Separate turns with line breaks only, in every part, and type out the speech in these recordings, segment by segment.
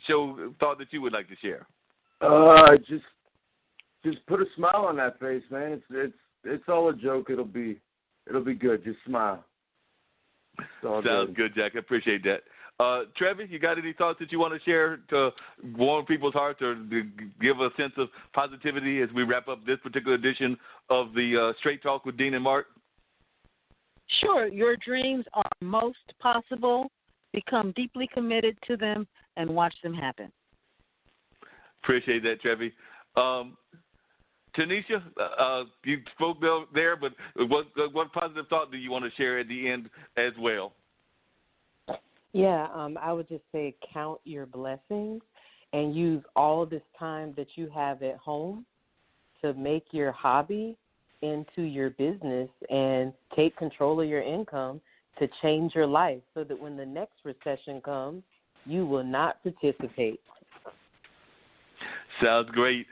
show thought that you would like to share?
Just put a smile on that face, man. It's all a joke. It'll be good. Just smile.
Sounds good, Jack. I appreciate that. Trevor, you got any thoughts that you want to share to warm people's hearts or to give a sense of positivity as we wrap up this particular edition of the Straight Talk with Dean and Mark?
Sure. Your dreams are most possible. Become deeply committed to them and watch them happen.
Appreciate that, Trevi. Tanisha, you spoke there, but what positive thought do you want to share at the end as well?
Yeah, I would just say count your blessings and use all this time that you have at home to make your hobby into your business and take control of your income to change your life so that when the next recession comes, you will not participate.
Sounds great.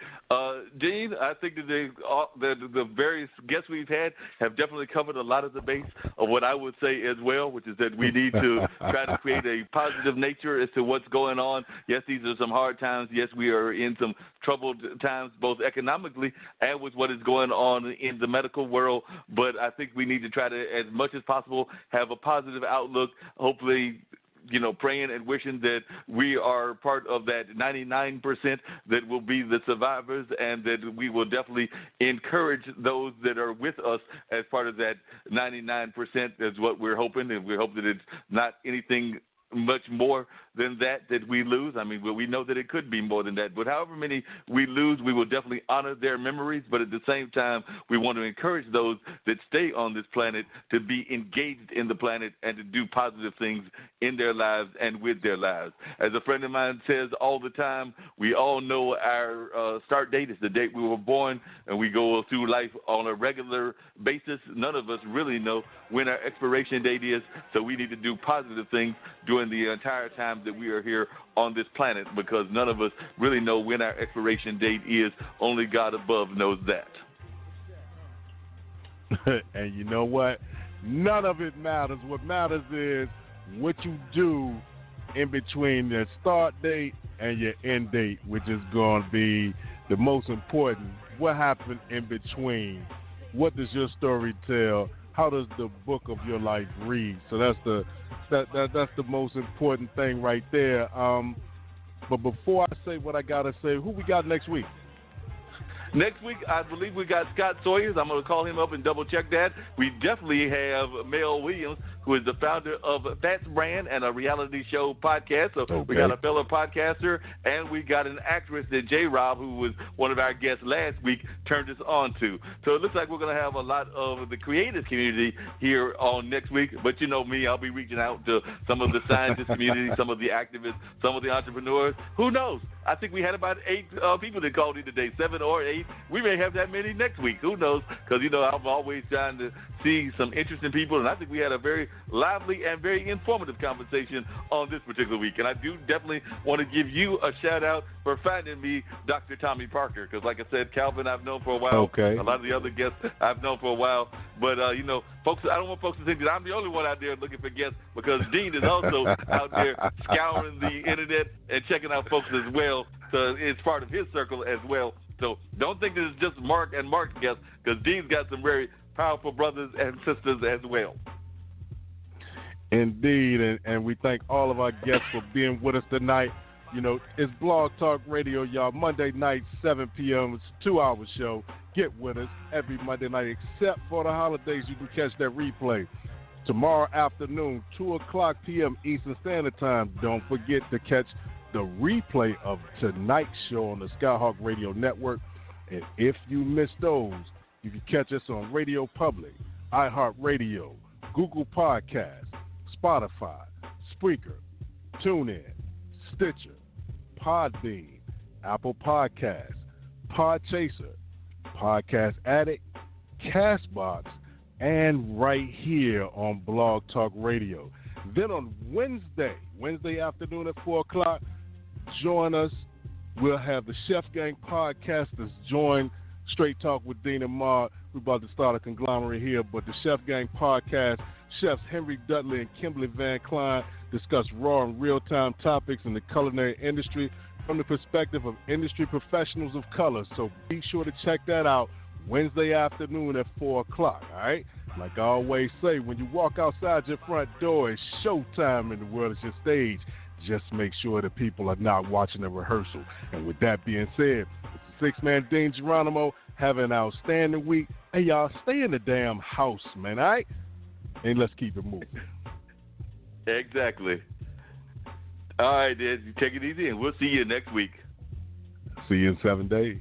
Dean, I think that the various guests we've had have definitely covered a lot of the base of what I would say as well, which is that we need to try to create a positive nature as to what's going on. Yes, these are some hard times. Yes, we are in some troubled times, both economically and with what is going on in the medical world. But I think we need to try to, as much as possible, have a positive outlook, hopefully praying and wishing that we are part of that 99% that will be the survivors, and that we will definitely encourage those that are with us as part of that 99% is what we're hoping, and we hope that it's not anything much more than that we lose. I mean, we know that it could be more than that, but however many we lose, we will definitely honor their memories, but at the same time, we want to encourage those that stay on this planet to be engaged in the planet and to do positive things in their lives and with their lives. As a friend of mine says all the time, we all know our start date is the date we were born, and we go through life on a regular basis. None of us really know when our expiration date is, so we need to do positive things during the entire time that we are here on this planet, because none of us really know when our expiration date is. Only God above knows that.
And you know what? None of it matters. What matters is what you do in between your start date and your end date, which is going to be the most important. What happened in between? What does your story tell? How does the book of your life read? So that's the most important thing right there. But before I say what I gotta say, who we got next week?
Next week, I believe we got Scott Sawyers. I'm going to call him up and double-check that. We definitely have Mel Williams, who is the founder of Fats Brand and a reality show podcast. So We got a fellow podcaster, and we got an actress that J-Rob, who was one of our guests last week, turned us on to. So it looks like we're going to have a lot of the creative community here on next week. But you know me, I'll be reaching out to some of the scientist community, some of the activists, some of the entrepreneurs. Who knows? I think we had about 8 people that called in today, 7 or 8. We may have that many next week. Who knows? Because, I'm always trying to see some interesting people, and I think we had a very lively and very informative conversation on this particular week. And I do definitely want to give you a shout-out for finding me Dr. Tommy Parker, because, like I said, Calvin I've known for a while.
Okay.
A lot of the other guests I've known for a while. But, folks, I don't want folks to think that I'm the only one out there looking for guests, because Dean is also out there scouring the Internet and checking out folks as well. So it's part of his circle as well. So don't think that it's just Mark and Mark's guests, because Dean's got some very powerful brothers and sisters as well.
Indeed, and we thank all of our guests for being with us tonight. It's Blog Talk Radio, y'all. Monday night, 7 p.m. It's a 2-hour show. Get with us every Monday night, except for the holidays. You can catch that replay. Tomorrow afternoon, 2 o'clock p.m. Eastern Standard Time. Don't forget to catch the replay of tonight's show on the Skyhawk Radio Network. And if you miss those, you can catch us on Radio Public, iHeartRadio, Google Podcasts, Spotify, Spreaker, TuneIn, Stitcher, Podbean, Apple Podcasts, Podchaser, Podcast Addict, Castbox, and right here on Blog Talk Radio. Then on Wednesday afternoon at 4 o'clock, join us. We'll have the Chef Gang podcasters join Straight Talk with Dean and Mark. We're about to start a conglomerate here, but the Chef Gang podcast Chefs Henry Dudley and Kimberly Van Klein discuss raw and real-time topics in the culinary industry from the perspective of industry professionals of color. So be sure to check that out Wednesday afternoon at 4 o'clock, all right? Like I always say, when you walk outside your front door, it's showtime and the world is your stage. Just make sure the people are not watching the rehearsal. And with that being said, it's the six-man Dean Geronimo. Have an outstanding week. Hey, y'all, stay in the damn house, man, all right? And let's keep it moving.
Exactly. All right, then. You take it easy, and we'll see you next week.
See you in 7 days.